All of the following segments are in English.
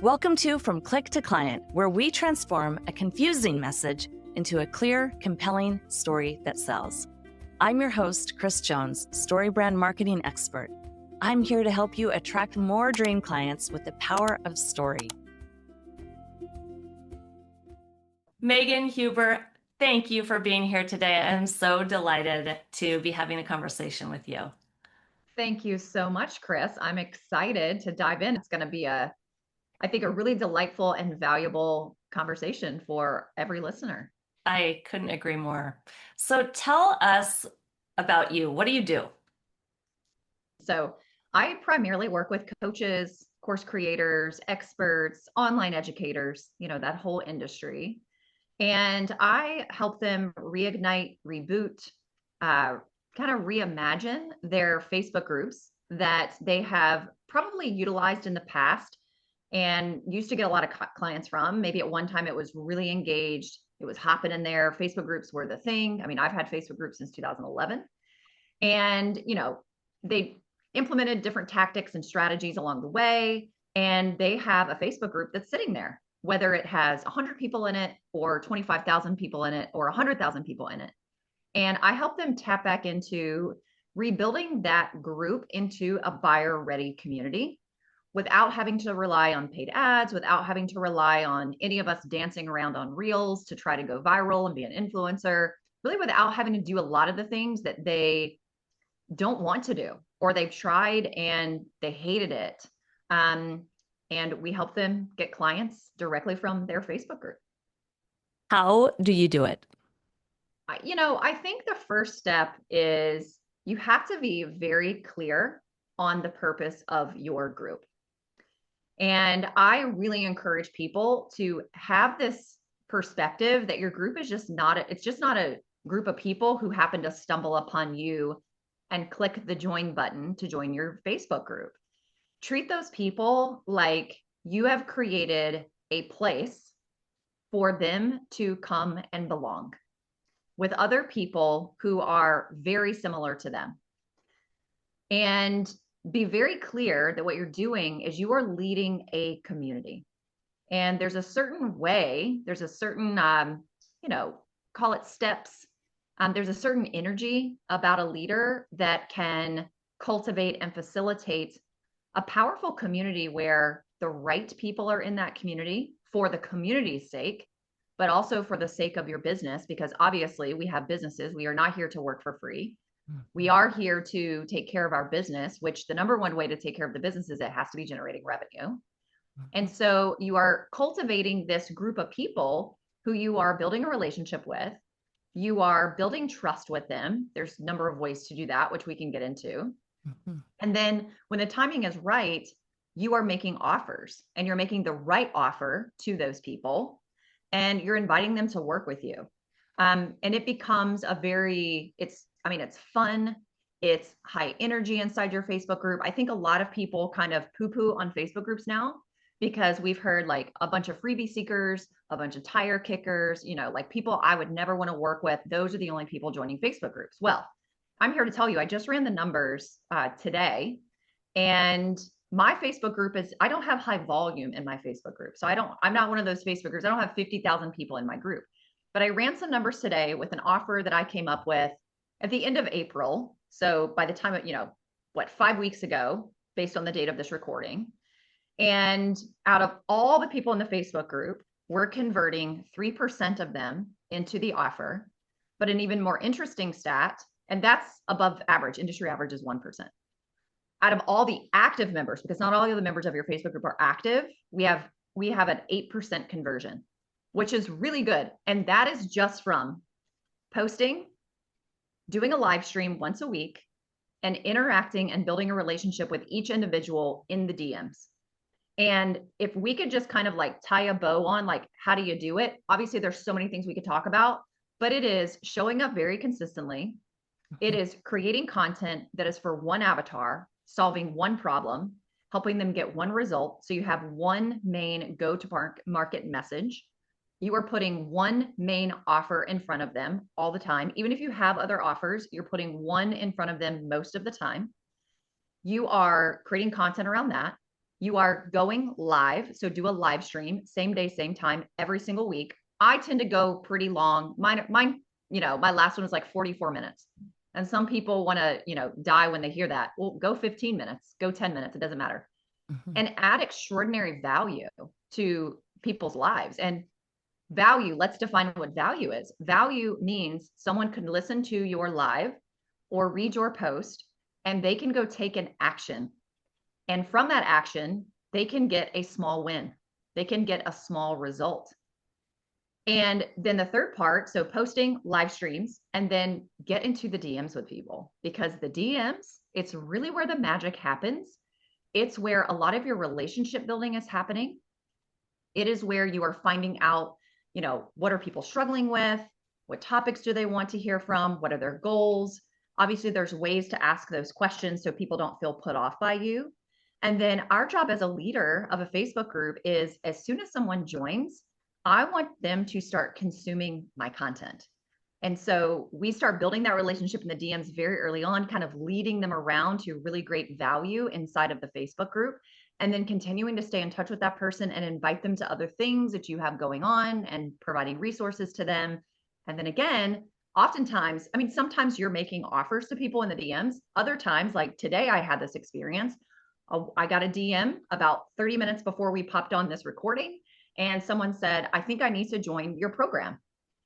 Welcome to From Click to Client, where we transform a confusing message into a clear, compelling story that sells. I'm your host, Kris Jones, StoryBrand marketing expert. I'm here to help you attract more dream clients with the power of story. Megan Huber, thank you for being here today. I'm so delighted to be having a conversation with you. Thank you so much, Kris. I'm excited to dive in. It's going to be I think, a really delightful and valuable conversation for every listener. I couldn't agree more. So tell us about you. What do you do? So I primarily work with coaches, course creators, experts, online educators, that whole industry. And I help them reignite, reboot, kind of reimagine their Facebook groups that they have probably utilized in the past and used to get a lot of clients from. Maybe at one time it was really engaged. It was hopping in there. Facebook groups were the thing. I mean, I've had Facebook groups since 2011. And, they implemented different tactics and strategies along the way. And they have a Facebook group that's sitting there, whether it has 100 people in it or 25,000 people in it or 100,000 people in it. And I help them tap back into rebuilding that group into a buyer ready community without having to rely on paid ads, without having to rely on any of us dancing around on reels to try to go viral and be an influencer, really without having to do a lot of the things that they don't want to do, or they've tried and they hated it. And we help them get clients directly from their Facebook group. How do you do it? I think the first step is you have to be very clear on the purpose of your group. And I really encourage people to have this perspective that your group is just not a group of people who happen to stumble upon you and click the join button to join your Facebook group. Treat those people like you have created a place for them to come and belong with other people who are very similar to them. And be very clear that what you're doing is you are leading a community. And there's a certain way, there's a certain, call it steps. There's a certain energy about a leader that can cultivate and facilitate a powerful community where the right people are in that community for the community's sake, but also for the sake of your business, because obviously we have businesses. We are not here to work for free. We are here to take care of our business, which the number one way to take care of the business is it has to be generating revenue. And so you are cultivating this group of people who you are building a relationship with. You are building trust with them. There's a number of ways to do that, which we can get into. And then when the timing is right, you are making offers, and you're making the right offer to those people, and you're inviting them to work with you. And it becomes it's fun. It's high energy inside your Facebook group. I think a lot of people kind of poo-poo on Facebook groups now because we've heard like a bunch of freebie seekers, a bunch of tire kickers, like people I would never want to work with. Those are the only people joining Facebook groups. Well, I'm here to tell you, I just ran the numbers today, and my Facebook group I don't have high volume in my Facebook group. So I'm not one of those Facebook groups. I don't have 50,000 people in my group, but I ran some numbers today with an offer that I came up with at the end of April. So by the time of, 5 weeks ago, based on the date of this recording. And out of all the people in the Facebook group, we're converting 3% of them into the offer. But an even more interesting stat, and that's above average, industry average is 1%. Out of all the active members, because not all of the members of your Facebook group are active, we have an 8% conversion, which is really good. And that is just from posting, doing a live stream once a week, and interacting and building a relationship with each individual in the DMs. And if we could just kind of like tie a bow on, like, how do you do it? Obviously, there's so many things we could talk about, but it is showing up very consistently. It is creating content that is for one avatar, solving one problem, helping them get one result. So you have one main go-to-market message. You are putting one main offer in front of them all the time. Even if you have other offers, you're putting one in front of them most of the time. You are creating content around that. You are going live. So do a live stream, same day, same time, every single week. I tend to go pretty long. Mine, my last one was like 44 minutes. And some people want to, die when they hear that. Well, go 15 minutes, go 10 minutes. It doesn't matter. Mhm. And add extraordinary value to people's lives. And value, let's define what value is. Value means someone could listen to your live or read your post and they can go take an action. And from that action, they can get a small win. They can get a small result. And then the third part, so posting live streams and then get into the DMs with people, because the DMs, it's really where the magic happens. It's where a lot of your relationship building is happening. It is where you are finding out, what are people struggling with? What topics do they want to hear from? What are their goals? Obviously, there's ways to ask those questions so people don't feel put off by you. And then our job as a leader of a Facebook group is, as soon as someone joins, I want them to start consuming my content. And so we start building that relationship in the DMs very early on, kind of leading them around to really great value inside of the Facebook group, and then continuing to stay in touch with that person and invite them to other things that you have going on and providing resources to them. And then again, oftentimes, sometimes you're making offers to people in the DMs. Other times, like today, I had this experience. I got a DM about 30 minutes before we popped on this recording, and someone said, I think I need to join your program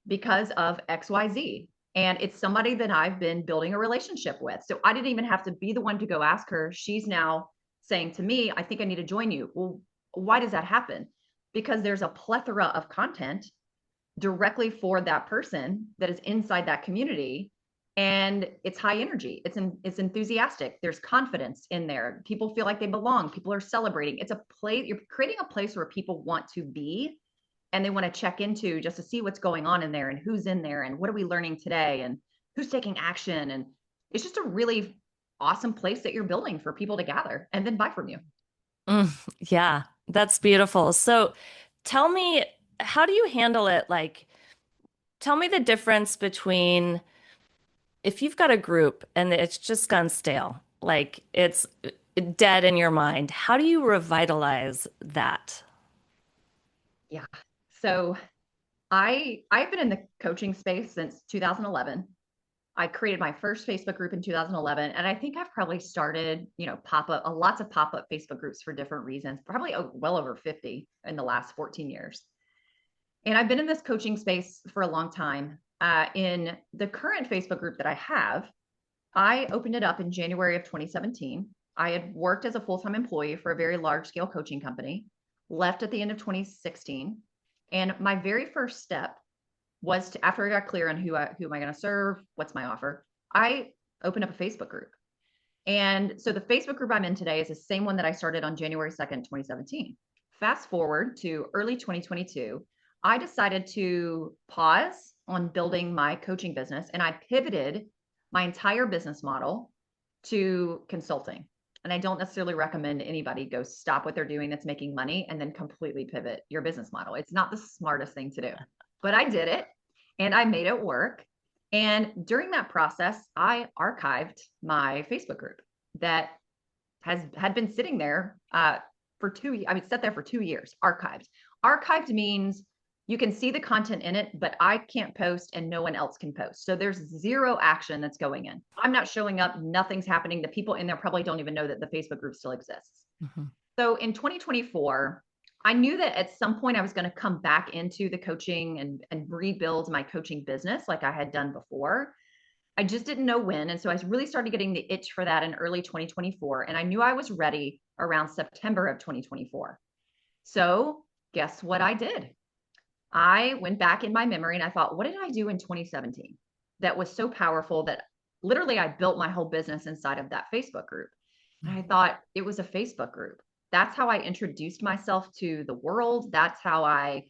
because of XYZ. And it's somebody that I've been building a relationship with. So I didn't even have to be the one to go ask her. She's now saying to me, I think I need to join you. Well, why does that happen? Because there's a plethora of content directly for that person that is inside that community. And it's high energy. It's enthusiastic. There's confidence in there. People feel like they belong. People are celebrating. It's a place, you're creating a place where people want to be and they want to check into just to see what's going on in there and who's in there and what are we learning today and who's taking action. And it's just a really awesome place that you're building for people to gather and then buy from you. Mm, yeah, that's beautiful. So tell me, how do you handle it? Like, tell me the difference between if you've got a group and it's just gone stale, like it's dead in your mind, how do you revitalize that? Yeah. So I've been in the coaching space since 2011. I created my first Facebook group in 2011, and I think I've probably started, lots of pop-up Facebook groups for different reasons, probably well over 50 in the last 14 years. And I've been in this coaching space for a long time. In the current Facebook group that I have, I opened it up in January of 2017. I had worked as a full-time employee for a very large-scale coaching company, left at the end of 2016. And my very first step was to, after I got clear on who am I going to serve, what's my offer, I opened up a Facebook group. And so the Facebook group I'm in today is the same one that I started on January 2nd, 2017. Fast forward to early 2022, I decided to pause on building my coaching business and I pivoted my entire business model to consulting. And I don't necessarily recommend anybody go stop what they're doing that's making money and then completely pivot your business model. It's not the smartest thing to do, but I did it and I made it work. And during that process, I archived my Facebook group that had been sitting there for 2 years. I mean, sat there for 2 years, archived. Archived means you can see the content in it, but I can't post and no one else can post. So there's zero action that's going in. I'm not showing up. Nothing's happening. The people in there probably don't even know that the Facebook group still exists. Mhm. So in 2024, I knew that at some point I was going to come back into the coaching and rebuild my coaching business like I had done before. I just didn't know when. And so I really started getting the itch for that in early 2024. And I knew I was ready around September of 2024. So guess what I did? I went back in my memory and I thought, what did I do in 2017 that was so powerful that literally I built my whole business inside of that Facebook group? And I thought it was a Facebook group. That's how I introduced myself to the world. That's how I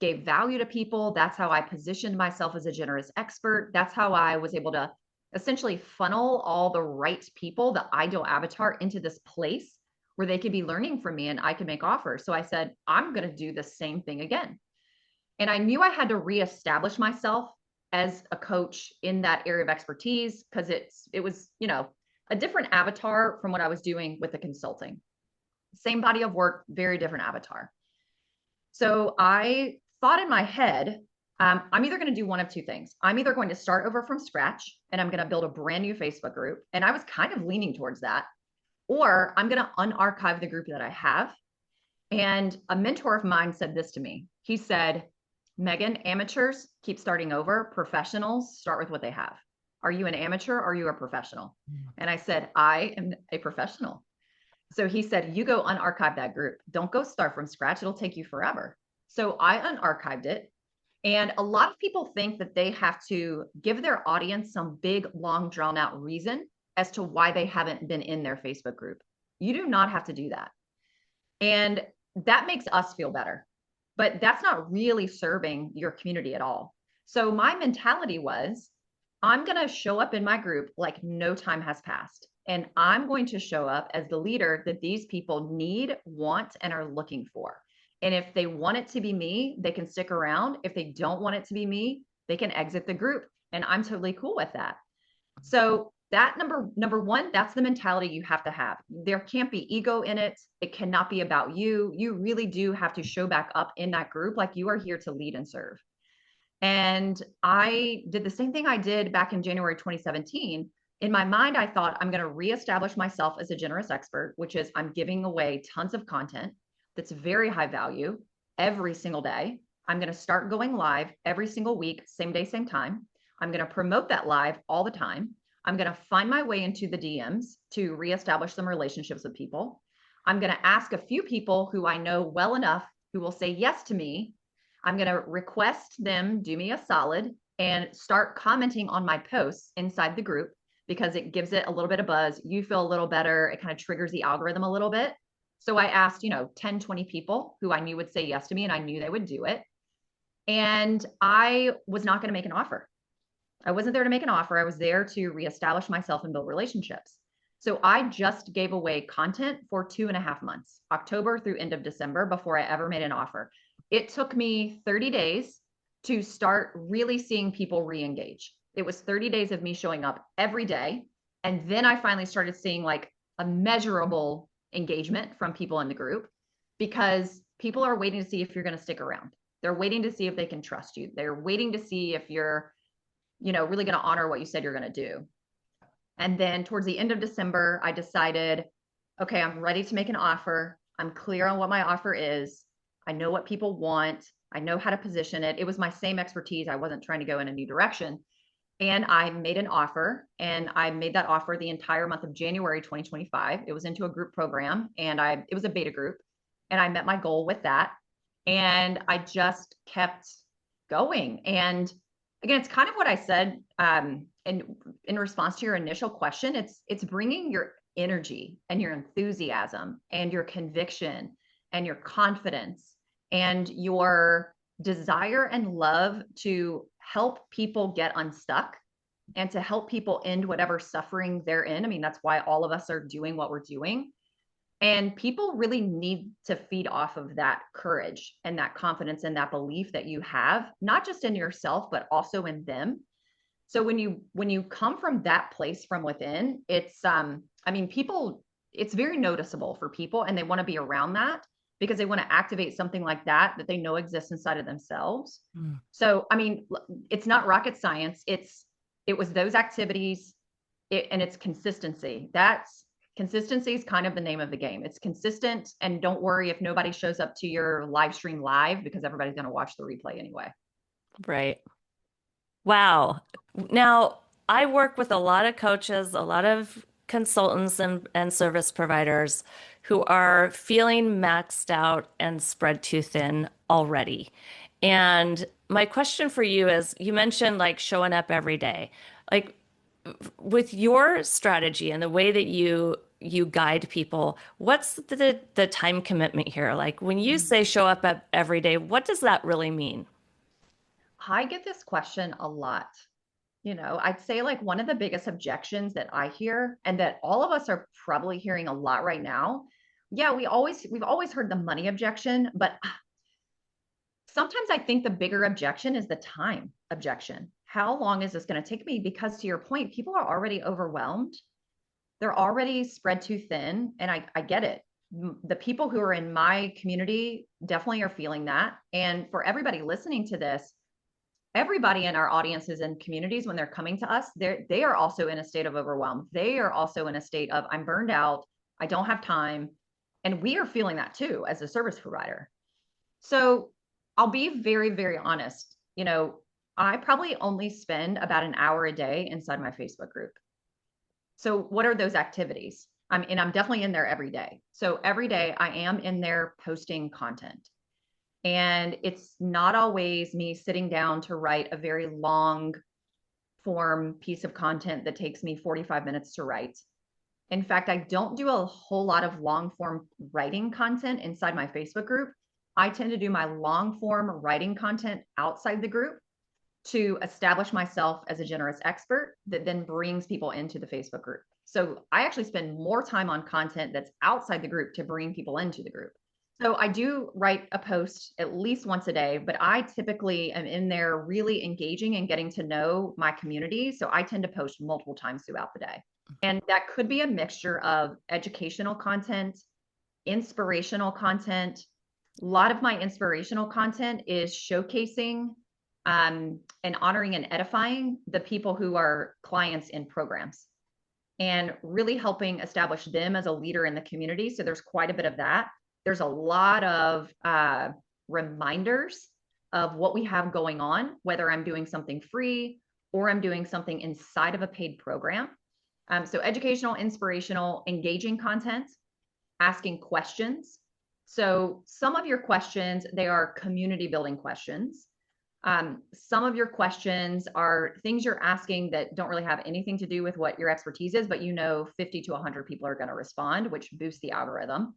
gave value to people. That's how I positioned myself as a generous expert. That's how I was able to essentially funnel all the right people, the ideal avatar, into this place where they could be learning from me and I could make offers. So I said, I'm going to do the same thing again. And I knew I had to reestablish myself as a coach in that area of expertise because it was, a different avatar from what I was doing with the consulting. same body of work, very different avatar. So I thought in my head, I'm either going to do one of two things. I'm either going to start over from scratch and I'm going to build a brand new Facebook group. And I was kind of leaning towards that. Or I'm going to unarchive the group that I have. And a mentor of mine said this to me. He said, Megan, amateurs keep starting over. Professionals start with what they have. Are you an amateur? Or are you a professional? And I said, I am a professional. So he said, you go unarchive that group. Don't go start from scratch. It'll take you forever. So I unarchived it. And a lot of people think that they have to give their audience some big, long, drawn out reason as to why they haven't been in their Facebook group. You do not have to do that. And that makes us feel better, but that's not really serving your community at all. So my mentality was, I'm going to show up in my group like no time has passed. And I'm going to show up as the leader that these people need, want, and are looking for. And if they want it to be me, they can stick around. If they don't want it to be me, they can exit the group. And I'm totally cool with that. So that number one, that's the mentality you have to have. There can't be ego in it. It cannot be about you. You really do have to show back up in that group like you are here to lead and serve. And I did the same thing I did back in January 2017. In my mind, I thought I'm going to reestablish myself as a generous expert, which is I'm giving away tons of content that's very high value every single day. I'm going to start going live every single week, same day, same time. I'm going to promote that live all the time. I'm going to find my way into the DMs to reestablish some relationships with people. I'm going to ask a few people who I know well enough who will say yes to me. I'm going to request them do me a solid and start commenting on my posts inside the group because it gives it a little bit of buzz. You feel a little better. It kind of triggers the algorithm a little bit. So I asked, 10, 20 people who I knew would say yes to me and I knew they would do it. And I was not going to make an offer. I wasn't there to make an offer. I was there to reestablish myself and build relationships. So I just gave away content for 2.5 months, October through end of December, before I ever made an offer. It took me 30 days to start really seeing people re-engage. It was 30 days of me showing up every day. And then I finally started seeing like a measurable engagement from people in the group because people are waiting to see if you're going to stick around. They're waiting to see if they can trust you. They're waiting to see if you're really going to honor what you said you're going to do. And then towards the end of December, I decided, okay, I'm ready to make an offer. I'm clear on what my offer is. I know what people want. I know how to position it. It was my same expertise. I wasn't trying to go in a new direction. And I made an offer, and I made that offer the entire month of January 2025. It was into a group program, and it was a beta group, and I met my goal with that. And I just kept going. And again, it's kind of what I said in response to your initial question. It's bringing your energy and your enthusiasm and your conviction and your confidence and your desire and love to help people get unstuck and to help people end whatever suffering they're in. I mean, that's why all of us are doing what we're doing. And people really need to feed off of that courage and that confidence and that belief that you have, not just in yourself, but also in them. So when you come from that place from within, it's, people, it's very noticeable for people, and they want to be around that because they want to activate something like that they know exists inside of themselves. So, it's not rocket science. It was those activities and it's consistency. Consistency is kind of the name of the game. It's consistent, and don't worry if nobody shows up to your live stream live because everybody's going to watch the replay anyway. Right. Wow. Now, I work with a lot of coaches, a lot of consultants and service providers who are feeling maxed out and spread too thin already. And my question for you is, you mentioned like showing up every day. Like, with your strategy and the way that you guide people, what's the time commitment here? Like when you say show up every day, what does that really mean? I get this question a lot. I'd say like one of the biggest objections that I hear, and that all of us are probably hearing a lot right now. Yeah, we've always heard the money objection, but sometimes I think the bigger objection is the time objection. How long is this going to take me? Because to your point, people are already overwhelmed. They're already spread too thin. And I get it. the people who are in my community definitely are feeling that. And for everybody listening to this, everybody in our audiences and communities, when they're coming to us, they are also in a state of overwhelm. They are also in a state of, I'm burned out, I don't have time. And we are feeling that too as a service provider. So I'll be very, very honest. I probably only spend about an hour a day inside my Facebook group. So what are those activities? I'm definitely in there every day. So every day I am in there posting content. And it's not always me sitting down to write a very long form piece of content that takes me 45 minutes to write. In fact, I don't do a whole lot of long form writing content inside my Facebook group. I tend to do my long form writing content outside the group to establish myself as a generous expert that then brings people into the Facebook group. So I actually spend more time on content that's outside the group to bring people into the group. So I do write a post at least once a day, but I typically am in there really engaging and getting to know my community. So I tend to post multiple times throughout the day. And that could be a mixture of educational content, inspirational content. A lot of my inspirational content is showcasing and honoring and edifying the people who are clients in programs and really helping establish them as a leader in the community. So there's quite a bit of that. There's a lot of reminders of what we have going on, whether I'm doing something free or I'm doing something inside of a paid program. So educational, inspirational, engaging content, asking questions. So some of your questions, they are community building questions. Some of your questions are things you're asking that don't really have anything to do with what your expertise is, but 50 to 100 people are going to respond, which boosts the algorithm.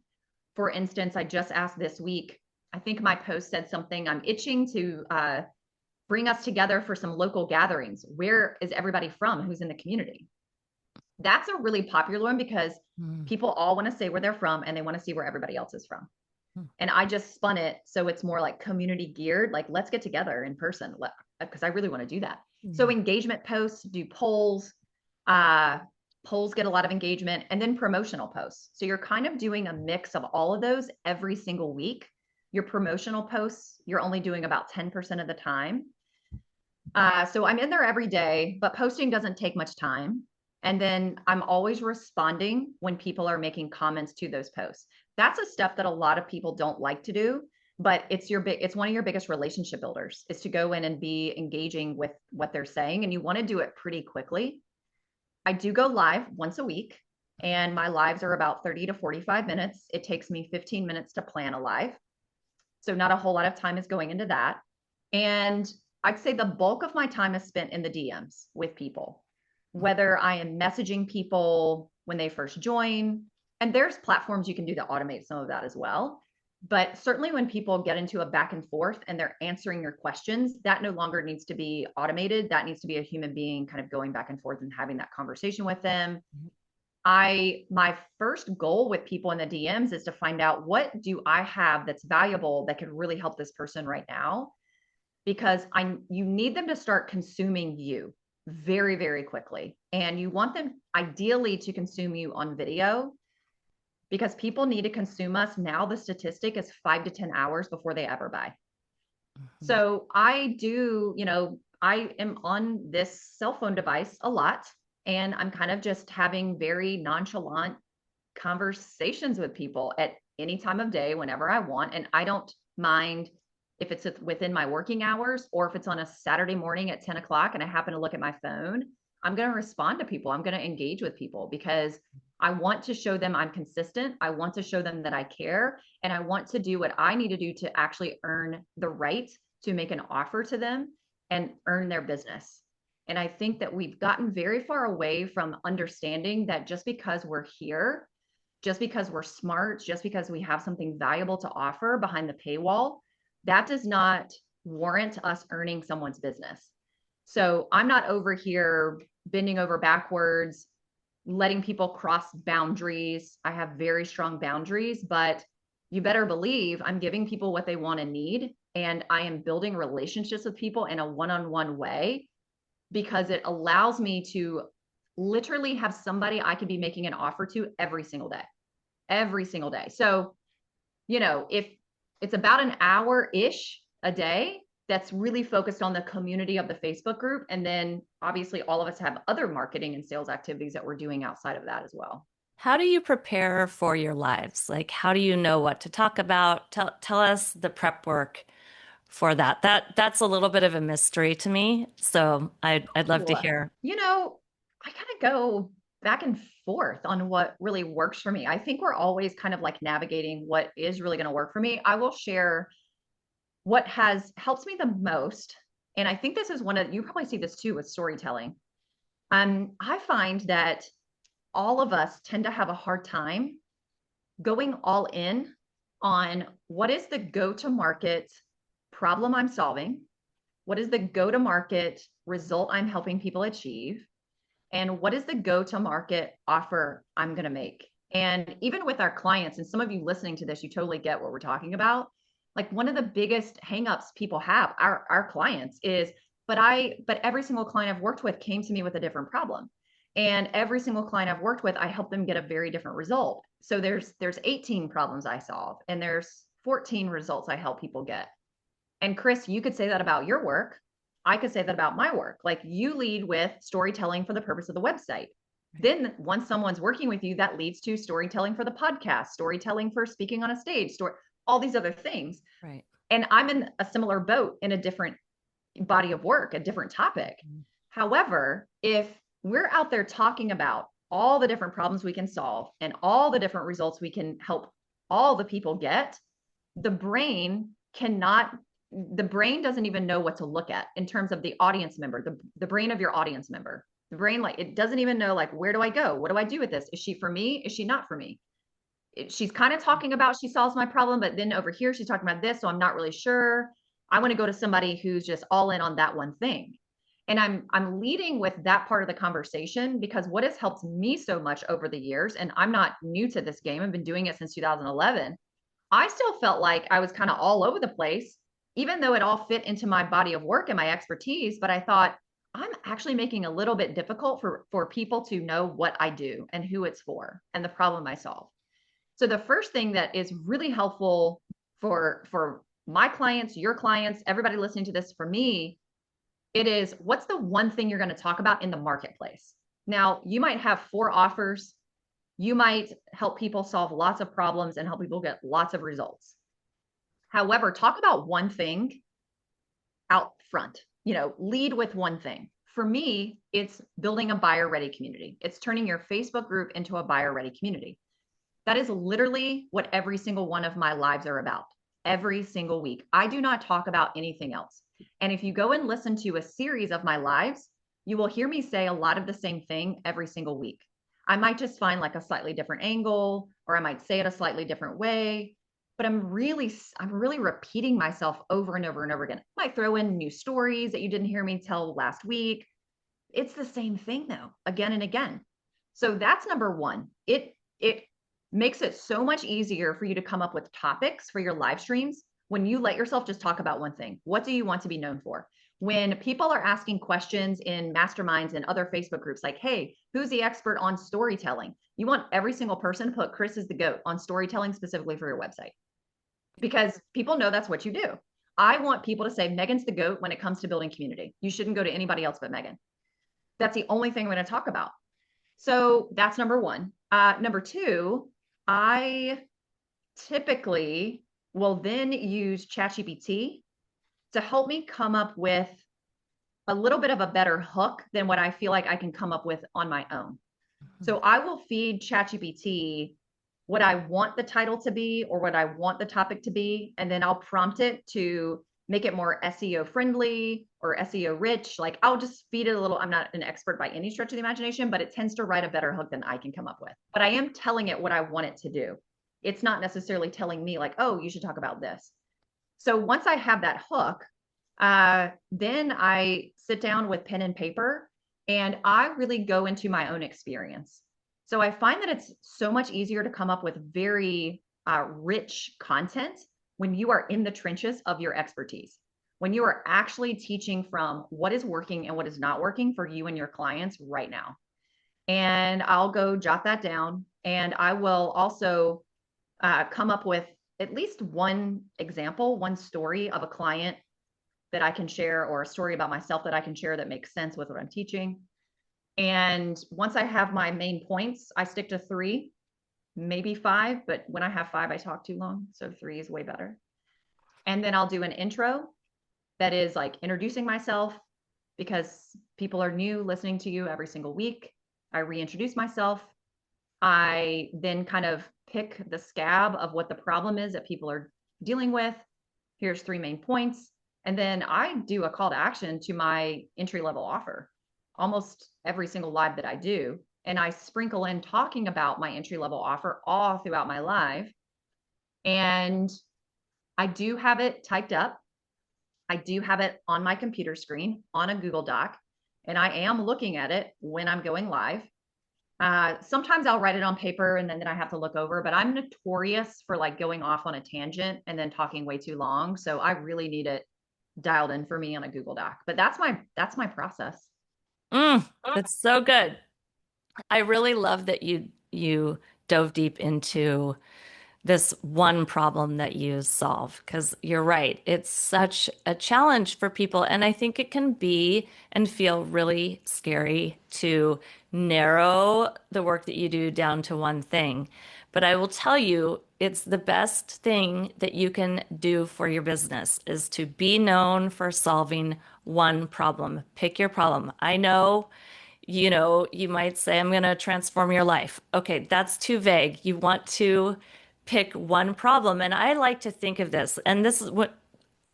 For instance, I just asked this week, I think my post said something, I'm itching to bring us together for some local gatherings. Where is everybody from who's in the community? That's a really popular one because people all want to say where they're from and they want to see where everybody else is from. And I just spun it so it's more like community geared, like let's get together in person because I really want to do that. So engagement posts, do polls, polls get a lot of engagement, and then promotional posts. So you're kind of doing a mix of all of those every single week. Your promotional posts, you're only doing about 10% of the time. So I'm in there every day, but posting doesn't take much time. And then I'm always responding when people are making comments to those posts. That's a step that a lot of people don't like to do, but it's one of your biggest relationship builders is to go in and be engaging with what they're saying. And you want to do it pretty quickly. I do go live once a week and my lives are about 30 to 45 minutes. It takes me 15 minutes to plan a live. So not a whole lot of time is going into that. And I'd say the bulk of my time is spent in the DMs with people, whether I am messaging people when they first join, and there's platforms you can do to automate some of that as well. But certainly when people get into a back and forth and they're answering your questions, that no longer needs to be automated. That needs to be a human being kind of going back and forth and having that conversation with them. My first goal with people in the DMs is to find out what do I have that's valuable that could really help this person right now, because you need them to start consuming you very, very quickly. And you want them ideally to consume you on video because people need to consume us. Now the statistic is 5 to 10 hours before they ever buy. So I am on this cell phone device a lot and I'm kind of just having very nonchalant conversations with people at any time of day, whenever I want. And I don't mind if it's within my working hours or if it's on a Saturday morning at 10 o'clock and I happen to look at my phone, I'm going to respond to people. I'm going to engage with people because I want to show them I'm consistent. I want to show them that I care. And I want to do what I need to do to actually earn the right to make an offer to them and earn their business. And I think that we've gotten very far away from understanding that just because we're here, just because we're smart, just because we have something valuable to offer behind the paywall, that does not warrant us earning someone's business. So I'm not over here bending over backwards, letting people cross boundaries. I have very strong boundaries, but you better believe I'm giving people what they want and need. And I am building relationships with people in a one-on-one way because it allows me to literally have somebody I could be making an offer to every single day. every single day. So, if it's about an hour-ish a day, that's really focused on the community of the Facebook group. And then obviously all of us have other marketing and sales activities that we're doing outside of that as well. How do you prepare for your lives? Like, how do you know what to talk about? Tell us the prep work for that. That's a little bit of a mystery to me. So I'd love to Ooh, hear. I kind of go back and forth on what really works for me. I think we're always kind of like navigating what is really going to work for me. I will share what has helped me the most. And I think this is you probably see this too with storytelling. I find that all of us tend to have a hard time going all in on what is the go-to-market problem I'm solving, what is the go-to-market result I'm helping people achieve, and what is the go-to-market offer I'm going to make. And even with our clients, and some of you listening to this, you totally get what we're talking about. Like one of the biggest hangups people have, our clients, is, but every single client I've worked with came to me with a different problem. And every single client I've worked with, I help them get a very different result. So there's 18 problems I solve, and there's 14 results I help people get. And Kris, you could say that about your work. I could say that about my work. Like you lead with storytelling for the purpose of the website. Then once someone's working with you, that leads to storytelling for the podcast, storytelling for speaking on a stage, all these other things. Right. And I'm in a similar boat in a different body of work, a different topic. However, if we're out there talking about all the different problems we can solve and all the different results we can help all the people get, the brain doesn't even know what to look at in terms of the audience member, the brain of your audience member. The brain, like, it doesn't even know, like, where do I go? What do I do with this? Is she for me? Is she not for me? She's kind of talking about she solves my problem, but then over here she's talking about this, so I'm not really sure. I want to go to somebody who's just all in on that one thing. And I'm leading with that part of the conversation because what has helped me so much over the years, and I'm not new to this game, I've been doing it since 2011. I still felt like I was kind of all over the place, even though it all fit into my body of work and my expertise. But I thought, I'm actually making a little bit difficult for people to know what I do and who it's for and the problem I solve. So the first thing that is really helpful for my clients, your clients, everybody listening to this, for me, it is, what's the one thing you're going to talk about in the marketplace? Now, you might have 4 offers. You might help people solve lots of problems and help people get lots of results. However, talk about one thing out front, lead with one thing. For me, it's building a buyer ready community. It's turning your Facebook group into a buyer ready community. That is literally what every single one of my lives are about. Every single week. I do not talk about anything else. And if you go and listen to a series of my lives, you will hear me say a lot of the same thing every single week. I might just find like a slightly different angle, or I might say it a slightly different way, but I'm really repeating myself over and over and over again. I might throw in new stories that you didn't hear me tell last week. It's the same thing though, again and again. So that's number one. It makes it so much easier for you to come up with topics for your live streams when you let yourself just talk about one thing. What do you want to be known for? When people are asking questions in masterminds and other Facebook groups, like, hey, who's the expert on storytelling? You want every single person to put Kris is the GOAT on storytelling specifically for your website, because people know that's what you do. I want people to say Megan's the GOAT when it comes to building community. You shouldn't go to anybody else but Megan. That's the only thing we're going to talk about. So that's number one. Number two, I typically will then use ChatGPT to help me come up with a little bit of a better hook than what I feel like I can come up with on my own. So I will feed ChatGPT what I want the title to be or what I want the topic to be, and then I'll prompt it to make it more SEO friendly or SEO rich. Like I'll just feed it a little. I'm not an expert by any stretch of the imagination, but it tends to write a better hook than I can come up with. But I am telling it what I want it to do. It's not necessarily telling me like, oh, you should talk about this. So once I have that hook, then I sit down with pen and paper and I really go into my own experience. So I find that it's so much easier to come up with very rich content when you are in the trenches of your expertise, when you are actually teaching from what is working and what is not working for you and your clients right now. and I'll go jot that down. And I will also come up with at least one example, one story of a client that I can share, or a story about myself that I can share that makes sense with what I'm teaching. And once I have my main points, I stick to 3, maybe 5, but when I have 5, I talk too long. So 3 is way better. And then I'll do an intro that is like introducing myself, because people are new listening to you every single week. I reintroduce myself. I then kind of pick the scab of what the problem is that people are dealing with. Here's 3 main points. And then I do a call to action to my entry level offer almost every single live that I do. And I sprinkle in talking about my entry level offer all throughout my live. And I do have it typed up. I do have it on my computer screen on a Google Doc, and I am looking at it when I'm going live. Sometimes I'll write it on paper and then I have to look over, but I'm notorious for like going off on a tangent and then talking way too long. So I really need it dialed in for me on a Google Doc. But that's my process. That's so good. I really love that you dove deep into this one problem that you solve, because you're right. It's such a challenge for people. And I think it can be and feel really scary to narrow the work that you do down to one thing. But I will tell you, it's the best thing that you can do for your business is to be known for solving one problem. Pick your problem. I know, you might say, I'm going to transform your life. Okay, that's too vague. You want to pick one problem. And I like to think of this, and this is what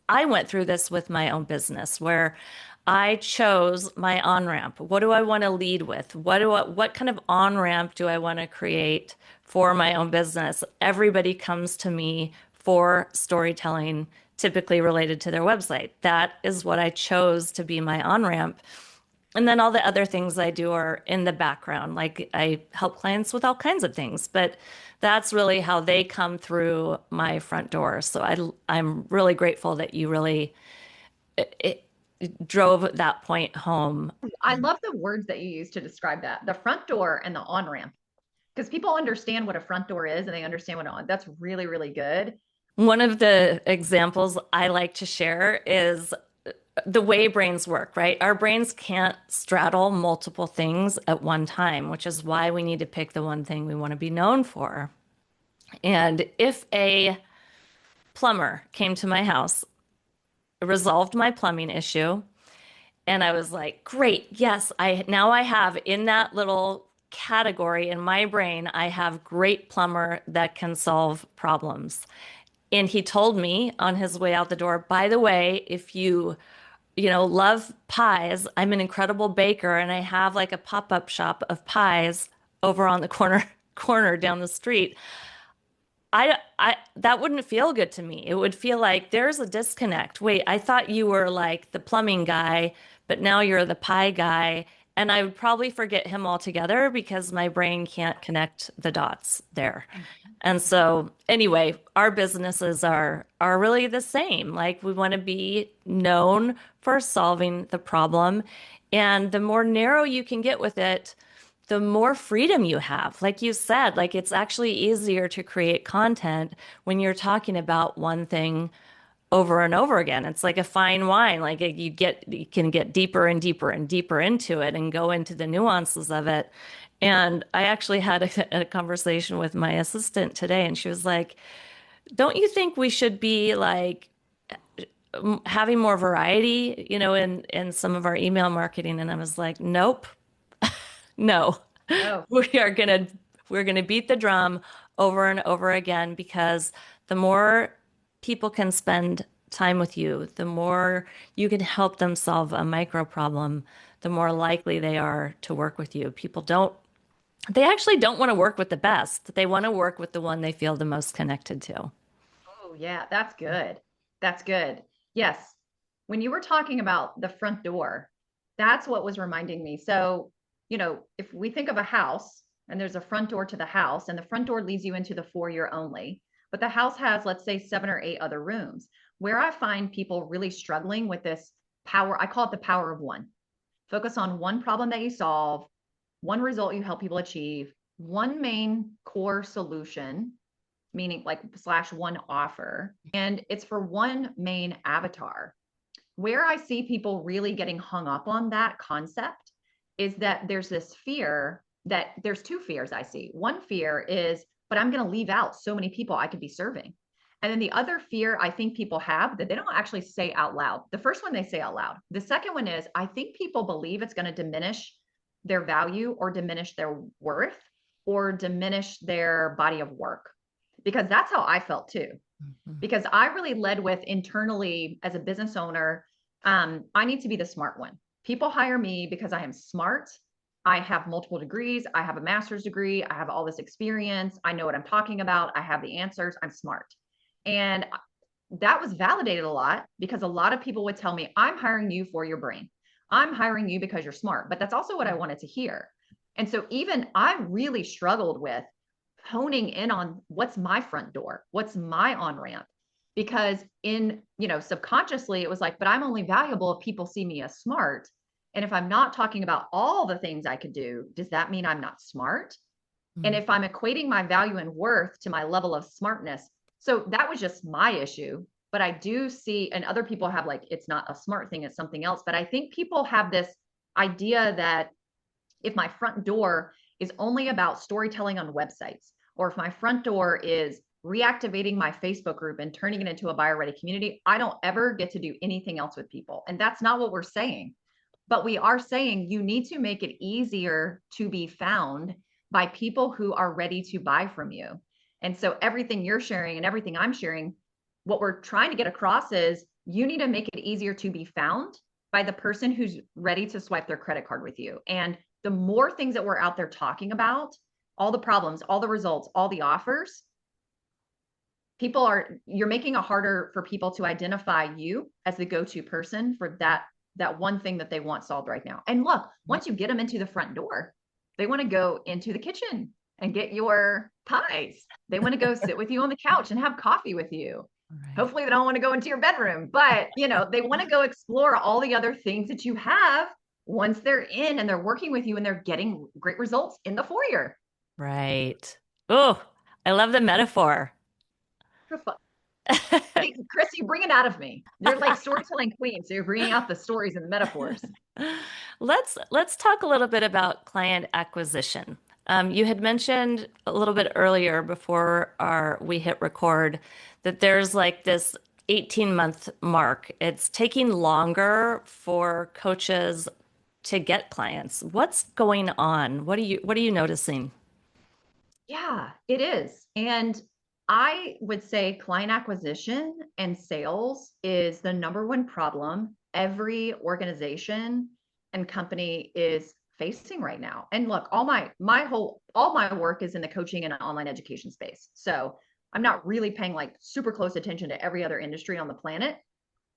I went through this with my own business, where I chose my on-ramp. What do I want to lead with? What kind of on-ramp do I want to create for my own business? Everybody comes to me for storytelling, typically related to their website. That is what I chose to be my on-ramp. And then all the other things I do are in the background. Like I help clients with all kinds of things, but that's really how they come through my front door. So I'm really grateful that you really it drove that point home. I love the words that you use to describe that, the front door and the on ramp, because people understand what a front door is and they understand what on. That's really, really good. One of the examples I like to share is the way brains work, right? Our brains can't straddle multiple things at one time, which is why we need to pick the one thing we want to be known for. And if a plumber came to my house, resolved my plumbing issue, and I was like, great, yes, I have in that little category in my brain, I have great plumber that can solve problems. And he told me on his way out the door, by the way, if you love pies, I'm an incredible baker and I have like a pop-up shop of pies over on the corner down the street. I that wouldn't feel good to me. It would feel like there's a disconnect. Wait, I thought you were like the plumbing guy, but now you're the pie guy. And I would probably forget him altogether because my brain can't connect the dots there. And so anyway, our businesses are really the same. Like we want to be known for solving the problem. And the more narrow you can get with it, the more freedom you have. Like you said, like it's actually easier to create content when you're talking about one thing over and over again. It's like a fine wine. Like you can get deeper and deeper and deeper into it and go into the nuances of it. And I actually had a conversation with my assistant today, and she was like, "Don't you think we should be like having more variety, in some of our email marketing?" And I was like, "Nope, no, Oh, we are gonna we're gonna beat the drum over and over again, because the more people can spend time with you, the more you can help them solve a micro problem, the more likely they are to work with you. They actually don't want to work with the best. They want to work with the one they feel the most connected to." oh yeah, that's good. That's good. Yes. When you were talking about the front door, that's what was reminding me. So, if we think of a house and there's a front door to the house, and the front door leads you into the foyer only, but the house has, let's say, 7 or 8 other rooms. Where I find people really struggling with this power, I call it the power of one. Focus on one problem that you solve, one result you help people achieve, one main core solution, meaning like / one offer, and it's for one main avatar. Where I see people really getting hung up on that concept is that there's this fear that there's two fears I see. One fear is, but I'm going to leave out so many people I could be serving. And then the other fear I think people have that they don't actually say out loud. The first one they say out loud. The second one is I think people believe it's going to diminish their value or diminish their worth or diminish their body of work. Because that's how I felt too. Because I really led with internally as a business owner, I need to be the smart one. People hire me because I am smart. I have multiple degrees. I have a master's degree. I have all this experience. I know what I'm talking about. I have the answers. I'm smart. And that was validated a lot because a lot of people would tell me, I'm hiring you for your brain. I'm hiring you because you're smart. But that's also what I wanted to hear. And so even I really struggled with honing in on what's my front door, what's my on-ramp, because subconsciously it was like, but I'm only valuable if people see me as smart. And if I'm not talking about all the things I could do, does that mean I'm not smart? And if I'm equating my value and worth to my level of smartness, so that was just my issue. But I do see, and other people have like, it's not a smart thing, it's something else. But I think people have this idea that if my front door is only about storytelling on websites, or if my front door is reactivating my Facebook group and turning it into a buyer ready community, I don't ever get to do anything else with people. And that's not what we're saying. But we are saying you need to make it easier to be found by people who are ready to buy from you. And so everything you're sharing and everything I'm sharing, what we're trying to get across is you need to make it easier to be found by the person who's ready to swipe their credit card with you. And the more things that we're out there talking about, all the problems, all the results, all the offers, you're making it harder for people to identify you as the go-to person for that one thing that they want solved right now. And look, once you get them into the front door, they want to go into the kitchen and get your pies. They want to go sit with you on the couch and have coffee with you. Right. Hopefully they don't want to go into your bedroom, but they want to go explore all the other things that you have once they're in and they're working with you and they're getting great results in the foyer. Right. Oh, I love the metaphor. I think, Kris, you bring it out of me. You're like storytelling queen, so you're bringing out the stories and the metaphors. Let's talk a little bit about client acquisition. You had mentioned a little bit earlier before we hit record that there's like this 18-month mark. It's taking longer for coaches to get clients. What's going on? What are you noticing? Yeah, it is. And I would say client acquisition and sales is the number one problem every organization and company is facing right now. And look, all my work is in the coaching and online education space. So I'm not really paying like super close attention to every other industry on the planet.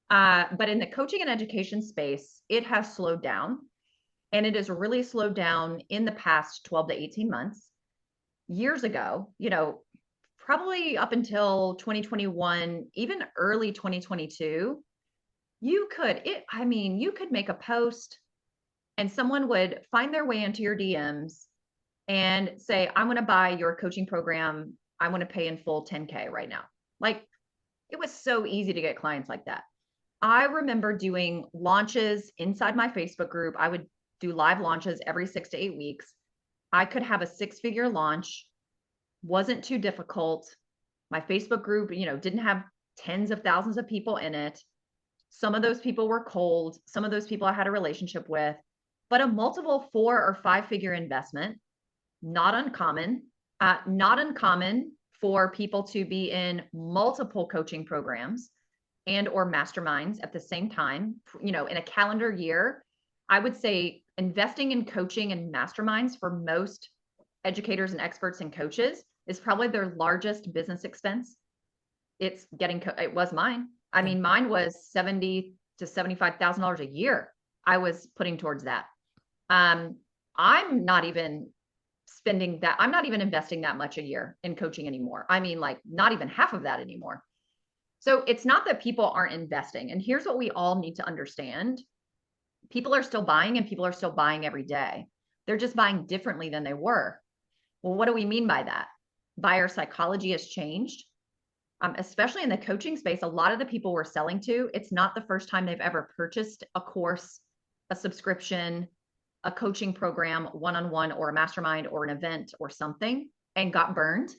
But in the coaching and education space, it has slowed down. And it has really slowed down in the past 12 to 18 months. Years ago, probably up until 2021, even early 2022, you could make a post and someone would find their way into your DMs and say, I want to buy your coaching program. I want to pay in full 10K right now. Like, it was so easy to get clients like that. I remember doing launches inside my Facebook group. I would do live launches every 6 to 8 weeks. I could have a 6-figure launch, wasn't too difficult. My Facebook group, didn't have tens of thousands of people in it. Some of those people were cold. Some of those people I had a relationship with, but a multiple 4 or 5-figure investment, not uncommon for people to be in multiple coaching programs and or masterminds at the same time. In a calendar year, I would say investing in coaching and masterminds for most educators and experts and coaches is probably their largest business expense. It was mine. I mean, mine was $70,000 to $75,000 a year I was putting towards that. I'm not even spending that. I'm not even investing that much a year in coaching anymore. I mean, like not even half of that anymore. So it's not that people aren't investing. And here's what we all need to understand. People are still buying and people are still buying every day. They're just buying differently than they were. Well, what do we mean by that? Buyer psychology has changed. Especially in the coaching space, a lot of the people we're selling to, it's not the first time they've ever purchased a course, a subscription, a coaching program, one-on-one, or a mastermind, or an event, or something, and got burned.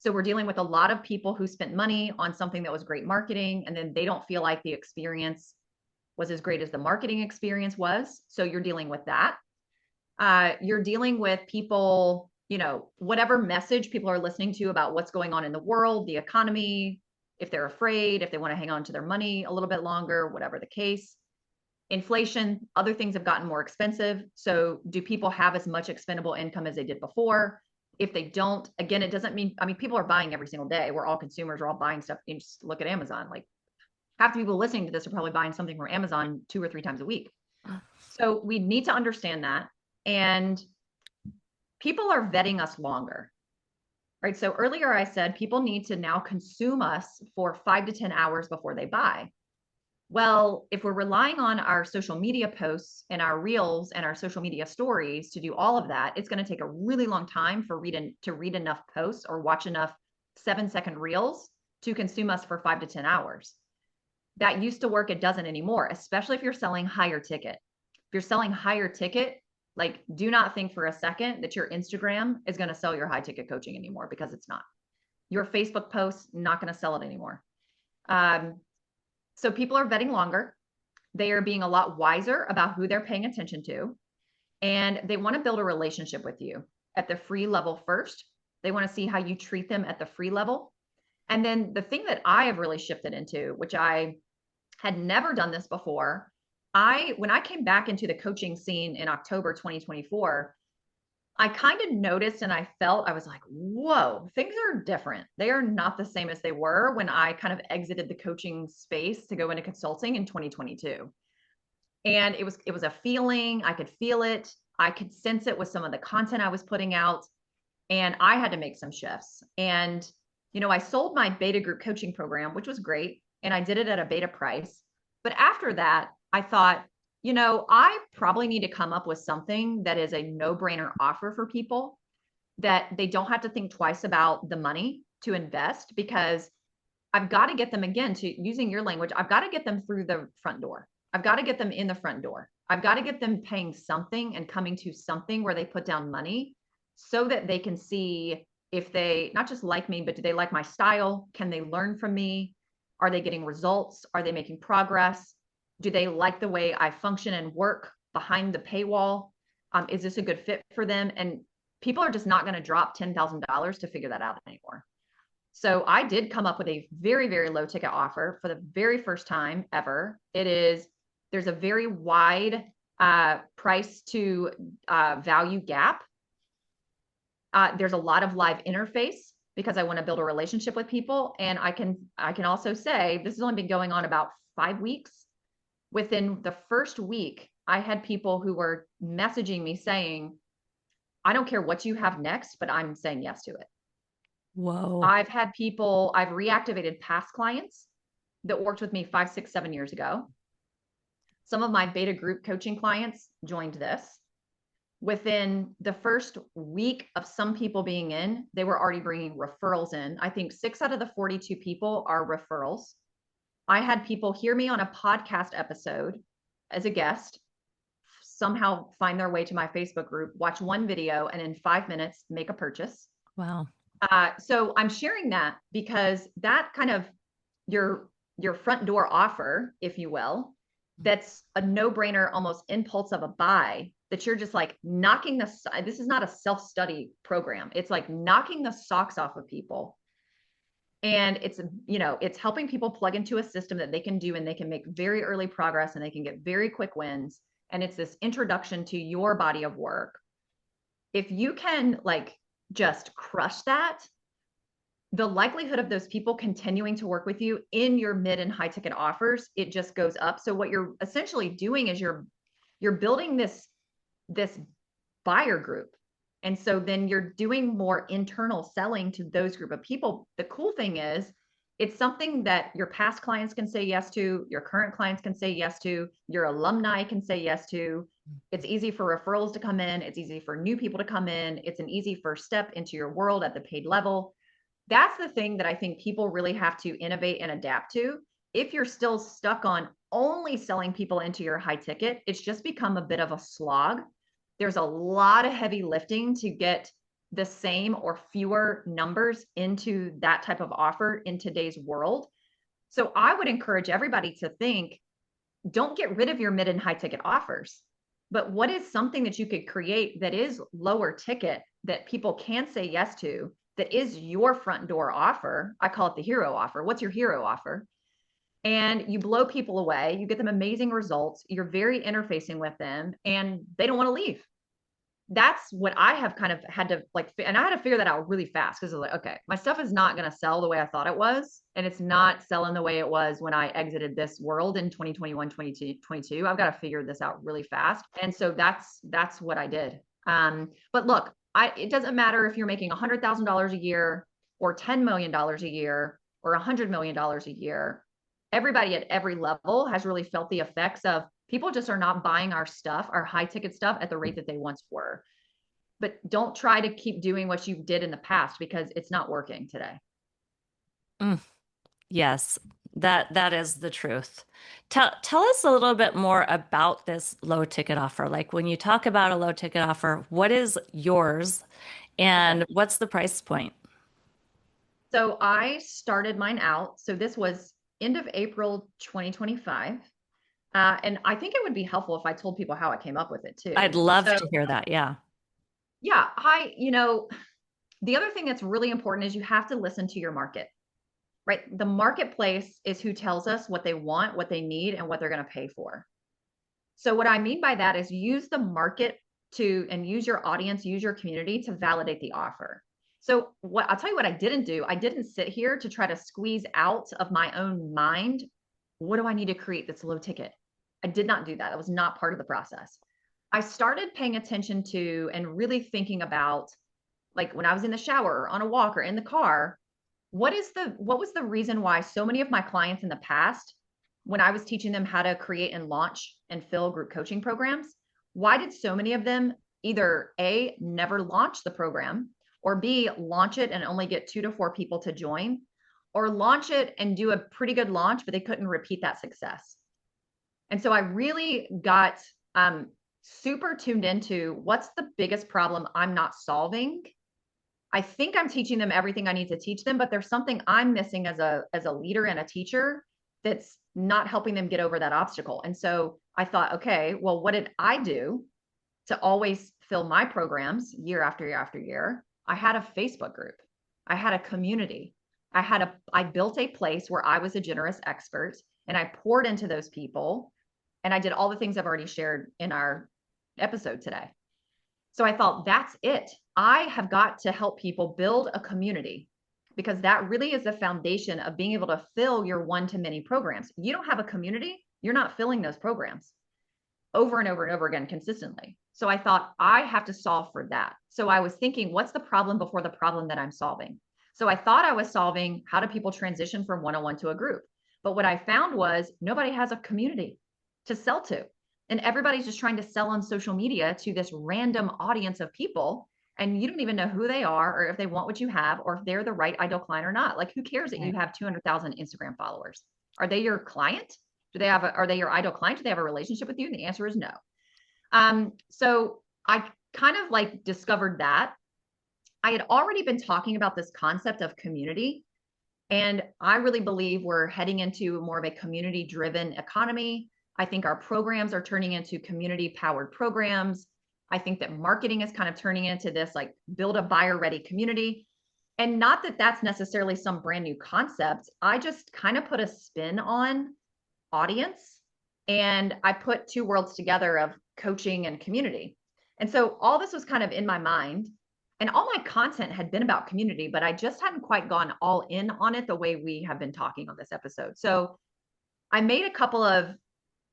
So we're dealing with a lot of people who spent money on something that was great marketing, and then they don't feel like the experience was as great as the marketing experience was. So you're dealing with that. You're dealing with people, whatever message people are listening to about what's going on in the world, the economy, if they're afraid, if they want to hang on to their money a little bit longer, whatever the case. Inflation, other things have gotten more expensive. So do people have as much expendable income as they did before? If they don't, again, it doesn't mean, people are buying every single day. We're all consumers, we're all buying stuff. You just look at Amazon. Like half the people listening to this are probably buying something from Amazon 2 or 3 times a week. So we need to understand that. And people are vetting us longer, right? So earlier I said people need to now consume us for 5 to 10 hours before they buy. Well, if we're relying on our social media posts and our reels and our social media stories to do all of that, it's going to take a really long time to read enough posts or watch enough 7-second reels to consume us for 5 to 10 hours. That used to work. It doesn't anymore, especially if you're selling higher ticket. If you're selling higher ticket, like, do not think for a second that your Instagram is going to sell your high ticket coaching anymore, because it's not. Your Facebook posts, not going to sell it anymore. So people are vetting longer. They are being a lot wiser about who they're paying attention to. And they want to build a relationship with you at the free level first. They want to see how you treat them at the free level. And then the thing that I have really shifted into, which I had never done this before, when I came back into the coaching scene in October 2024, I kind of noticed and I was like, whoa, things are different. They are not the same as they were when I kind of exited the coaching space to go into consulting in 2022. And it was a feeling. I could feel it. I could sense it with some of the content I was putting out. And I had to make some shifts. And, I sold my beta group coaching program, which was great. And I did it at a beta price. But after that, I thought, I probably need to come up with something that is a no-brainer offer for people, that they don't have to think twice about the money to invest, because I've got to get them, again, to using your language, I've got to get them through the front door. I've got to get them in the front door. I've got to get them paying something and coming to something where they put down money, so that they can see if they not just like me, but do they like my style? Can they learn from me? Are they getting results? Are they making progress? Do they like the way I function and work behind the paywall? Is this a good fit for them? And people are just not going to drop $10,000 to figure that out anymore. So I did come up with a very, very low ticket offer for the very first time ever. There's a very wide price to value gap. There's a lot of live interface, because I want to build a relationship with people. And I can also say this has only been going on about 5 weeks. Within the first week, I had people who were messaging me saying, I don't care what you have next, but I'm saying yes to it. Whoa. I've reactivated past clients that worked with me 5, 6, 7 years ago. Some of my beta group coaching clients joined this. Within the first week of some people being in, they were already bringing referrals in. I think 6 out of the 42 people are referrals. I had people hear me on a podcast episode as a guest, somehow find their way to my Facebook group, watch one video, and in 5 minutes make a purchase. Wow. So I'm sharing that because that kind of your front door offer, if you will, that's a no-brainer, almost impulse of a buy, that you're just like knocking this is not a self-study program. It's like knocking the socks off of people. And it's helping people plug into a system that they can do, and they can make very early progress, and they can get very quick wins. And it's this introduction to your body of work. If you can just crush that, the likelihood of those people continuing to work with you in your mid and high ticket offers, it just goes up. So what you're essentially doing is you're building this buyer group. And so then you're doing more internal selling to those group of people. The cool thing is It's something that your past clients can say yes to, your current clients can say yes to, your alumni can say yes to. It's easy for referrals to come in. It's easy for new people to come in. It's an easy first step into your world at the paid level. That's the thing that I think people really have to innovate and adapt to. If you're still stuck on only selling people into your high ticket, it's just become a bit of a slog. There's a lot of heavy lifting to get the same or fewer numbers into that type of offer in today's world. So I would encourage everybody to think, don't get rid of your mid and high ticket offers, but what is something that you could create that is lower ticket that people can say yes to, that is your front door offer? I call it the hero offer. What's your hero offer? And you blow people away, you get them amazing results, you're very interfacing with them, and they don't want to leave. That's what I have kind of had to like, and I had to figure that out really fast because I was like, okay, my stuff is not going to sell the way I thought it was. And it's not selling the way it was when I exited this world in 2021, 2022. I've got to figure this out really fast. And so that's what I did. But look, it doesn't matter if you're making $100,000 a year or $10 million a year or $100 million a year. Everybody at every level has really felt the effects of people just are not buying our stuff, our high ticket stuff at the rate that they once were. But don't try to keep doing what you did in the past because it's not working today. Yes, that is the truth. Tell us a little bit more about this low ticket offer. Like when you talk about a low ticket offer, what is yours Okay. and what's the price point? So I started mine out. So this was end of April 2025. And I think it would be helpful if I told people how I came up with it I'd too. love So to hear that. Yeah. yeah, the other thing that's really important is you have to listen to your market, right? The marketplace is who tells us what they want, what they need, and what they're going to pay for. So what I mean by that is use the market and use your audience, use your community to validate the offer. So what I'll tell you what I didn't do. I didn't sit here to try to squeeze out of my own mind, what do I need to create that's low ticket? I did not do that. That was not part of the process. I started paying attention to and really thinking about, like when I was in the shower or on a walk or in the car, what was the reason why so many of my clients in the past, when I was teaching them how to create and launch and fill group coaching programs, why did so many of them either A, never launch the program, or B, launch it and only get 2 to 4 people to join, or launch it and do a pretty good launch, but they couldn't repeat that success? And so I really got super tuned into what's the biggest problem I'm not solving. I think I'm teaching them everything I need to teach them, but there's something I'm missing as a leader and a teacher that's not helping them get over that obstacle. And so I thought, okay, well, what did I do to always fill my programs year after year after year? I had a Facebook group. I had a community. I built a place where I was a generous expert and I poured into those people and I did all the things I've already shared in our episode today. So I thought, that's it. I have got to help people build a community because that really is the foundation of being able to fill your one-to-many programs. You don't have a community, you're not filling those programs over and over and over again consistently. So I thought, I have to solve for that. So I was thinking, what's the problem before the problem that I'm solving? So I thought I was solving how do people transition from one-on-one to a group. But what I found was nobody has a community to sell to. And everybody's just trying to sell on social media to this random audience of people. And you don't even know who they are or if they want what you have or if they're the right ideal client or not. Like, who cares that you have 200,000 Instagram followers? Are they your client? Are they your ideal client? Do they have a relationship with you? And the answer is no. So I kind of like discovered that I had already been talking about this concept of community. And I really believe we're heading into more of a community driven economy. I think our programs are turning into community powered programs. I think that marketing is kind of turning into this like build a buyer ready community. And not that that's necessarily some brand new concept. I just kind of put a spin on audience and I put two worlds together of coaching and community. And so all this was kind of in my mind. And all my content had been about community, but I just hadn't quite gone all in on it the way we have been talking on this episode. So I made a couple of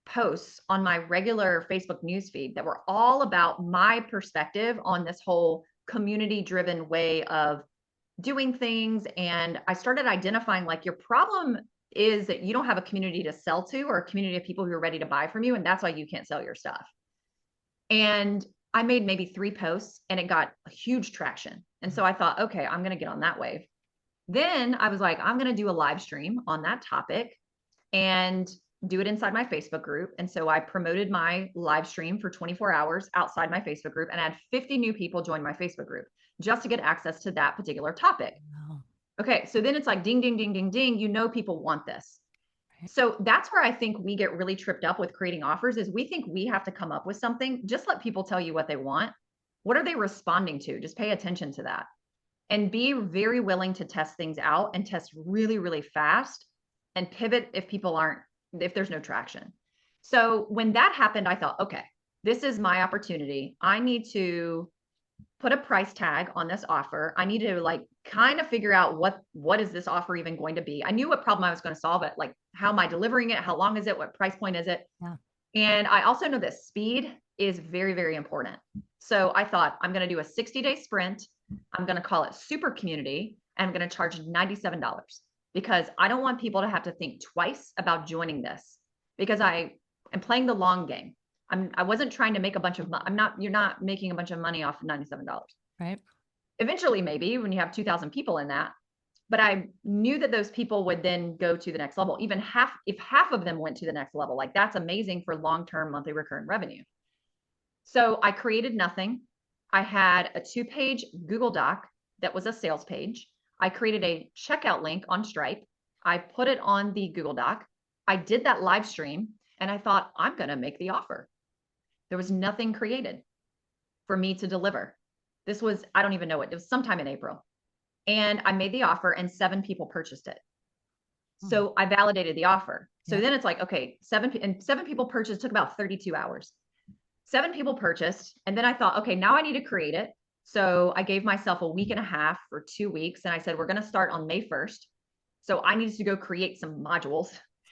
posts on my regular Facebook newsfeed that were all about my perspective on this whole community driven way of doing things. And I started identifying like your problem is that you don't have a community to sell to or a community of people who are ready to buy from you. And that's why you can't sell your stuff. And I made maybe 3 posts and it got a huge traction. And so I thought, okay, I'm going to get on that wave. Then I was like, I'm going to do a live stream on that topic and do it inside my Facebook group. And so I promoted my live stream for 24 hours outside my Facebook group and I had 50 new people join my Facebook group just to get access to that particular topic. Wow. Okay. So then it's like ding, ding, ding, ding, ding. You know, people want this. So that's where I think we get really tripped up with creating offers is we think we have to come up with something. Just let people tell you what they want. What are they responding to? Just pay attention to that and be very willing to test things out and test really, really fast and pivot if there's no traction. So when that happened, I thought, okay, this is my opportunity. I need to put a price tag on this offer. I need to like kind of figure out what is this offer even going to be. I knew what problem I was going to solve it. Like, how am I delivering it? How long is it? What price point is it? Yeah. And I also know that speed is very, very important. So I thought I'm going to do a 60-day sprint. I'm going to call it super community. And I'm going to charge $97 because I don't want people to have to think twice about joining this because I am playing the long game. I wasn't trying to make a bunch of money. You're not making a bunch of money off of $97. Right. Eventually, maybe when you have 2,000 people in that, but I knew that those people would then go to the next level. Even if half of them went to the next level, like that's amazing for long-term monthly recurring revenue. So I created nothing. I had a 2-page Google Doc that was a sales page. I created a checkout link on Stripe. I put it on the Google Doc. I did that live stream and I thought, I'm going to make the offer. There was nothing created for me to deliver. This was, I don't even know it was sometime in April. And I made the offer and 7 people purchased it. So I validated the offer. So then it's like, okay, 7 people purchased, took about 32 hours. 7 people purchased. And then I thought, okay, now I need to create it. So I gave myself a week and a half or 2 weeks. And I said, we're going to start on May 1st. So I needed to go create some modules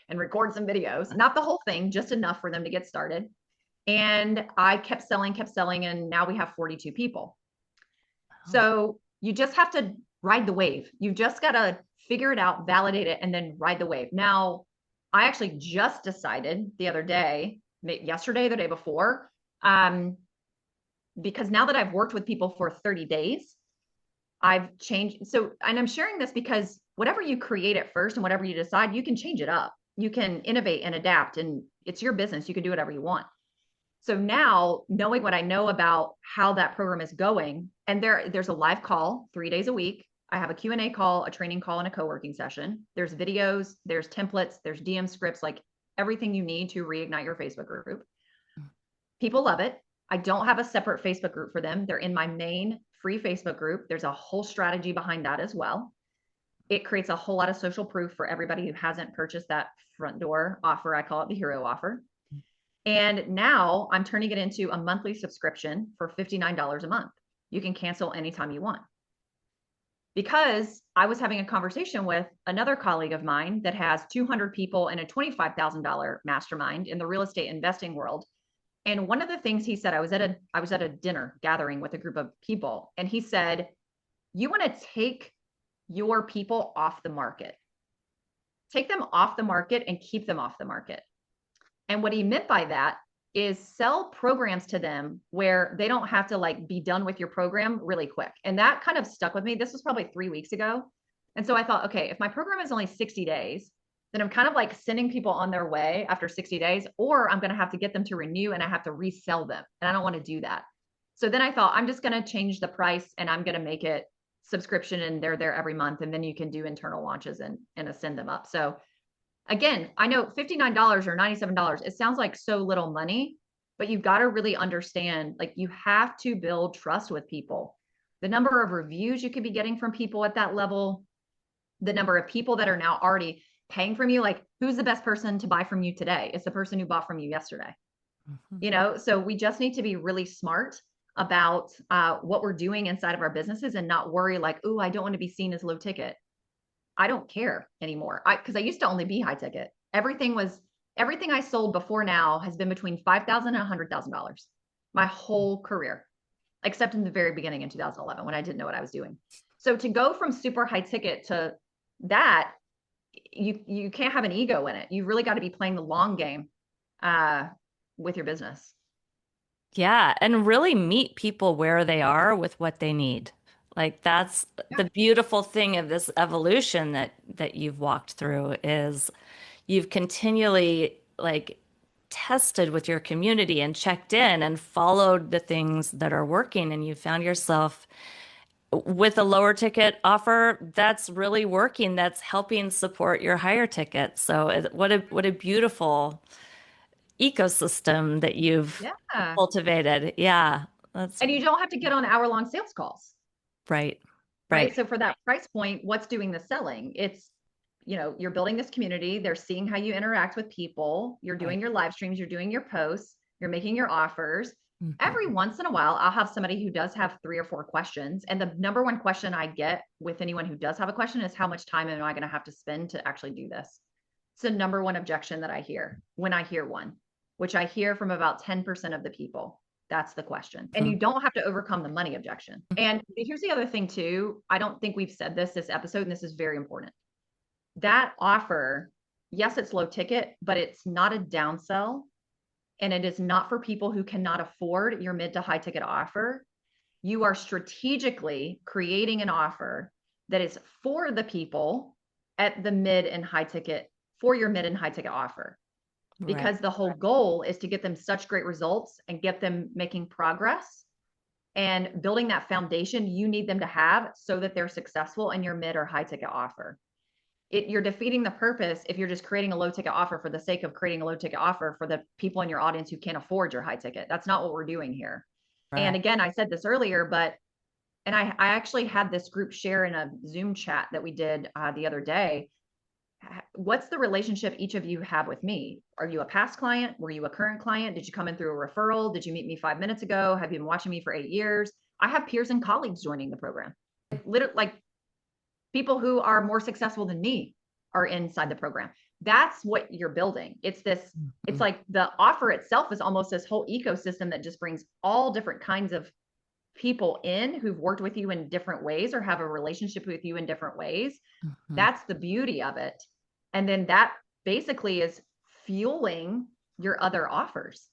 and record some videos, not the whole thing, just enough for them to get started. And I kept selling. And now we have 42 people. So you just have to ride the wave. You just got to figure it out, validate it, and then ride the wave. Now, I actually just decided the other day, yesterday, the day before, because now that I've worked with people for 30 days, I've changed. So, and I'm sharing this because whatever you create at first and whatever you decide, you can change it up. You can innovate and adapt, and it's your business. You can do whatever you want. So now, knowing what I know about how that program is going, and there's a live call 3 days a week. I have a Q&A call, a training call, and a co-working session. There's videos, there's templates, there's DM scripts, like everything you need to reignite your Facebook group. People love it. I don't have a separate Facebook group for them. They're in my main free Facebook group. There's a whole strategy behind that as well. It creates a whole lot of social proof for everybody who hasn't purchased that front door offer. I call it the hero offer. And now I'm turning it into a monthly subscription for $59 a month. You can cancel anytime you want. Because I was having a conversation with another colleague of mine that has 200 people in a $25,000 mastermind in the real estate investing world. And one of the things he said, I was at a dinner gathering with a group of people, and he said, you want to take your people off the market. Take them off the market and keep them off the market. And what he meant by that is sell programs to them where they don't have to like be done with your program really quick. And that kind of stuck with me. This was probably 3 weeks ago. And so I thought, okay, if my program is only 60 days, then I'm kind of like sending people on their way after 60 days, or I'm going to have to get them to renew and I have to resell them. And I don't want to do that. So then I thought, I'm just going to change the price and I'm going to make it subscription and they're there every month. And then you can do internal launches and ascend them up. So again, I know $59 or $97, it sounds like so little money, but you've got to really understand, like you have to build trust with people. The number of reviews you could be getting from people at that level, the number of people that are now already paying from you, like who's the best person to buy from you today? It's the person who bought from you yesterday. So we just need to be really smart about what we're doing inside of our businesses and not worry like, oh, I don't want to be seen as low ticket. I don't care anymore. Because I used to only be high ticket. Everything I sold before now has been between $5,000 and $100,000 my whole career, except in the very beginning in 2011 when I didn't know what I was doing. So to go from super high ticket to that, you can't have an ego in it. You really got to be playing the long game with your business. Yeah, and really meet people where they are with what they need. Like that's Yeah. the beautiful thing of this evolution that you've walked through is you've continually like tested with your community and checked in and followed the things that are working, and you found yourself with a lower ticket offer that's really working, that's helping support your higher ticket. So what a beautiful ecosystem that you've Yeah. cultivated. Yeah, that's And you don't have to get on hour-long sales calls, right. right? Right. So for that price point, what's doing the selling? It's, you're building this community. They're seeing how you interact with people. You're doing Right. your live streams, you're doing your posts, you're making your offers. Every Mhm. once in a while, I'll have somebody who does have 3 or 4 questions. And the number one question I get with anyone who does have a question is, how much time am I going to have to spend to actually do this? It's the number one objection that I hear when I hear one, which I hear from about 10% of the people. That's the question. And you don't have to overcome the money objection. And here's the other thing too. I don't think we've said this episode, and this is very important. That offer, yes, it's low ticket, but it's not a downsell. And it is not for people who cannot afford your mid to high ticket offer. You are strategically creating an offer that is for the people at the mid and high ticket, for your mid and high ticket offer, Right. because the whole goal is to get them such great results and get them making progress and building that foundation you need them to have so that they're successful in your mid or high ticket offer. You're defeating the purpose if you're just creating a low ticket offer for the sake of creating a low ticket offer for the people in your audience who can't afford your high ticket. That's not what we're doing here. And Right. again, I said this earlier, but and I actually had this group share in a Zoom chat that we did the other day. What's the relationship each of you have with me? Are you a past client? Were you a current client? Did you come in through a referral? Did you meet me 5 minutes ago? Have you been watching me for 8 years? I have peers and colleagues joining the program. Literally, like people who are more successful than me are inside the program. That's what you're building. It's Mhm. like the offer itself is almost this whole ecosystem that just brings all different kinds of people in who've worked with you in different ways or have a relationship with you in different ways. Mhm. That's the beauty of it. And then that basically is fueling your other offers.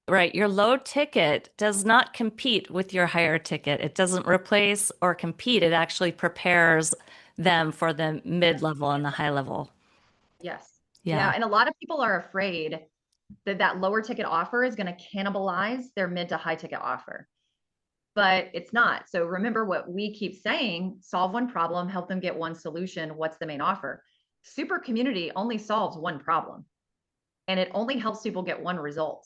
Right. Your low ticket does not compete with your higher ticket. It doesn't replace or compete. It actually prepares them for the mid level and the high level. Yes. Yeah. Yeah. And a lot of people are afraid that that lower ticket offer is going to cannibalize their mid to high ticket offer, but it's not. So remember what we keep saying: solve one problem, help them get one solution. What's the main offer? Super community only solves one problem, and it only helps people get one result.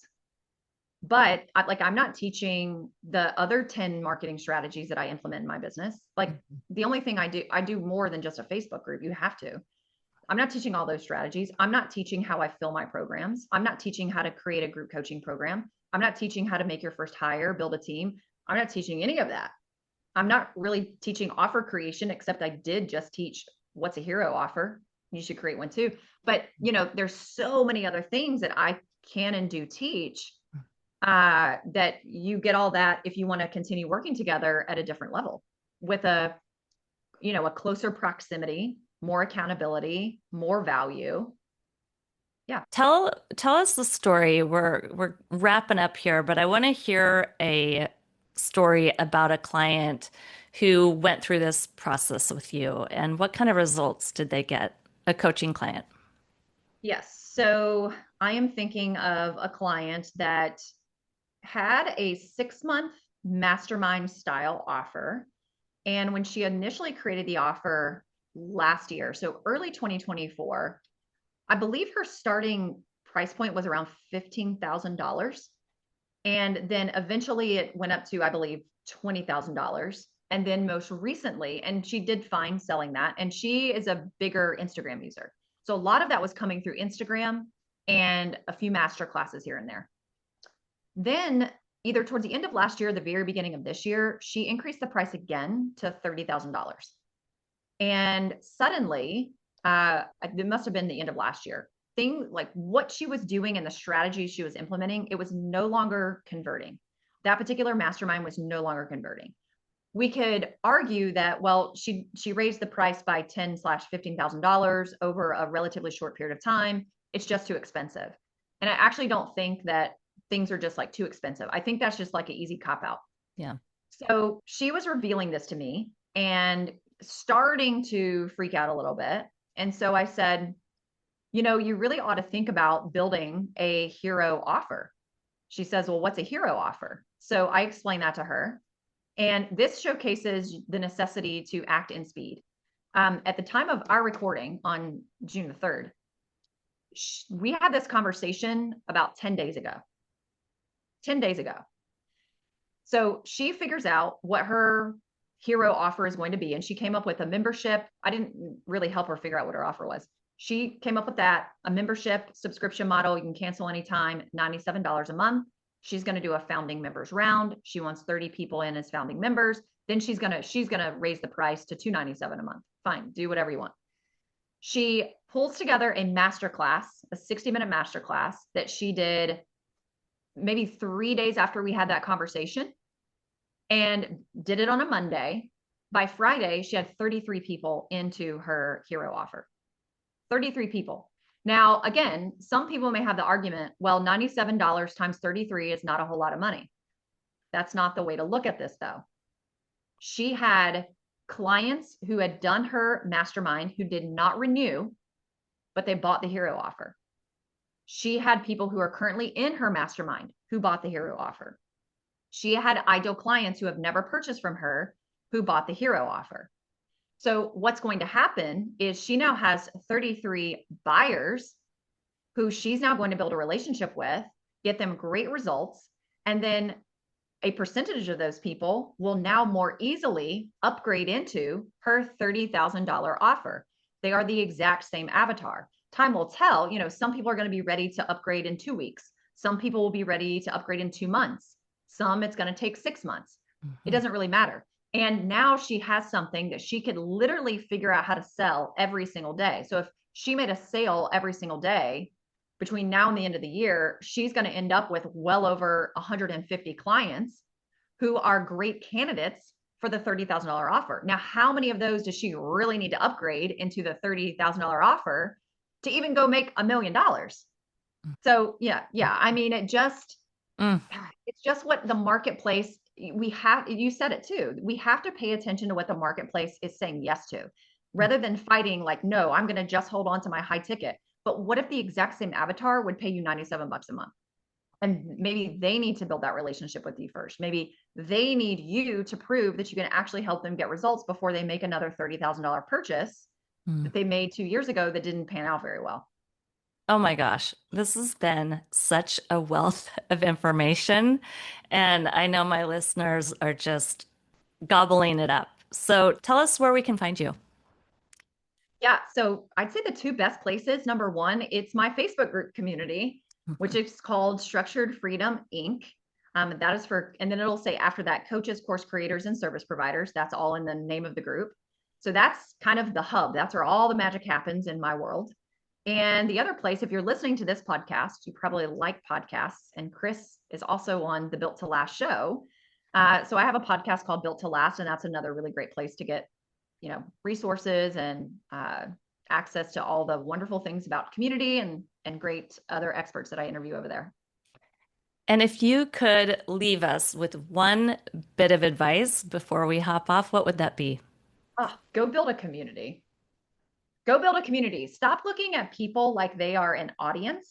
But I'm not teaching the other 10 marketing strategies that I implement in my business. Like Mhm. the only thing I do more than just a Facebook group. You have to. I'm not teaching all those strategies. I'm not teaching how I fill my programs. I'm not teaching how to create a group coaching program. I'm not teaching how to make your first hire, build a team. I'm not teaching any of that. I'm not really teaching offer creation, except I did just teach what's a hero offer. You should create one too. But there's so many other things that I can and do teach, that you get all that if you want to continue working together at a different level with a closer proximity, more accountability, more value. Yeah. Tell us the story. We're wrapping up here, but I want to hear a story about a client who went through this process with you and what kind of results did they get? A coaching client. Yes. So I am thinking of a client that had a 6 month mastermind style offer. And when she initially created the offer last year, so early 2024, I believe her starting price point was around $15,000. And then eventually it went up to, I believe, $20,000. And then most recently, and she did fine selling that. And she is a bigger Instagram user. So a lot of that was coming through Instagram and a few master classes here and there. Then either towards the end of last year, or the very beginning of this year, she increased the price again to $30,000. And suddenly, it must have been the end of last year. Thing like what she was doing and the strategies she was implementing, it was no longer converting. That particular mastermind was no longer converting. we could argue that, well, she raised the price by $10,000/$15,000 over a relatively short period of time. It's just too expensive. And I actually don't think that things are just like too expensive. I think that's just like an easy cop out. Yeah. So she was revealing this to me and starting to freak out a little bit. And so I said, you really ought to think about building a hero offer. She says, well, what's a hero offer? So I explained that to her. And this showcases the necessity to act in speed. At the time of our recording on June the 3rd, we had this conversation about 10 days ago. 10 days ago. So she figures out what her hero offer is going to be. And she came up with a membership. I didn't really help her figure out what her offer was. She came up with that, a membership subscription model. You can cancel anytime, $97 a month. She's going to do a founding members round. She wants 30 people in as founding members. Then she's going to raise the price to $297 a month. Fine, do whatever you want. She pulls together a masterclass, a 60-minute masterclass that she did maybe 3 days after we had that conversation, and did it on a Monday. By Friday, she had 33 people into her hero offer. 33 people. Now, again, some people may have the argument, well, $97 times 33 is not a whole lot of money. That's not the way to look at this, though. She had clients who had done her mastermind who did not renew, but they bought the hero offer. She had people who are currently in her mastermind who bought the hero offer. She had ideal clients who have never purchased from her who bought the hero offer. So what's going to happen is she now has 33 buyers who she's now going to build a relationship with, get them great results, and then a percentage of those people will now more easily upgrade into her $30,000 offer. They are the exact same avatar. Time will tell, some people are going to be ready to upgrade in 2 weeks. Some people will be ready to upgrade in 2 months. Some it's going to take 6 months. It doesn't really matter. And now she has something that she could literally figure out how to sell every single day. So if she made a sale every single day between now and the end of the year, she's going to end up with well over 150 clients who are great candidates for the $30,000 offer. Now, how many of those does she really need to upgrade into the $30,000 offer to even go make $1 million? So yeah. I mean, it's just what the marketplace, you said it too. We have to pay attention to what the marketplace is saying yes to, rather than fighting like, no, I'm going to just hold on to my high ticket. But what if the exact same avatar would pay you $97 a month? And maybe they need to build that relationship with you first. Maybe they need you to prove that you can actually help them get results before they make another $30,000 purchase that they made 2 years ago that didn't pan out very well. Oh my gosh, this has been such a wealth of information. And I know my listeners are just gobbling it up. So tell us where we can find you. Yeah, so I'd say the two best places. Number one, it's my Facebook group community, which is called Structured Freedom Inc. That is and then it'll say after that, coaches, course creators, and service providers. That's all in the name of the group. So that's kind of the hub. That's where all the magic happens in my world. And the other place, if you're listening to this podcast, you probably like podcasts. And Kris is also on the Built to Last show. So I have a podcast called Built to Last, and that's another really great place to get, resources and access to all the wonderful things about community and great other experts that I interview over there. And if you could leave us with one bit of advice before we hop off, what would that be? Go build a community. Go build a community. Stop looking at people like they are an audience.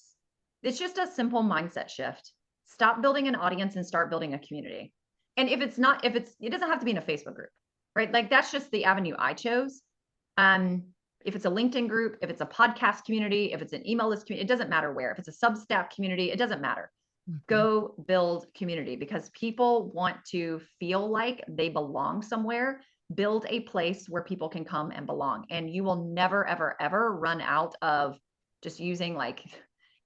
It's just a simple mindset shift. Stop building an audience and start building a community. And it doesn't have to be in a Facebook group, right? Like that's just the avenue I chose. If it's a LinkedIn group, if it's a podcast community, if it's an email list community, it doesn't matter where. If it's a Substack community, it doesn't matter. Go build community because people want to feel like they belong somewhere. Build a place where people can come and belong. And you will never, ever, ever run out of just using like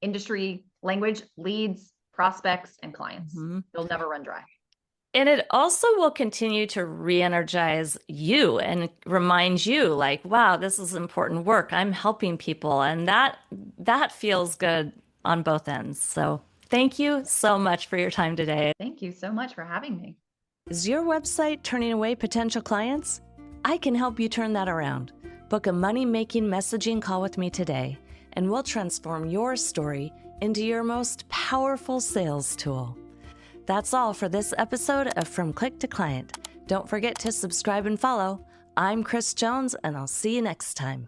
industry language, leads, prospects, and clients. You'll never run dry. And it also will continue to re-energize you and remind you like, wow, this is important work. I'm helping people. And that feels good on both ends. So thank you so much for your time today. Thank you so much for having me. Is your website turning away potential clients? I can help you turn that around. Book a money-making messaging call with me today, and we'll transform your story into your most powerful sales tool. That's all for this episode of From Click to Client. Don't forget to subscribe and follow. I'm Kris Jones, and I'll see you next time.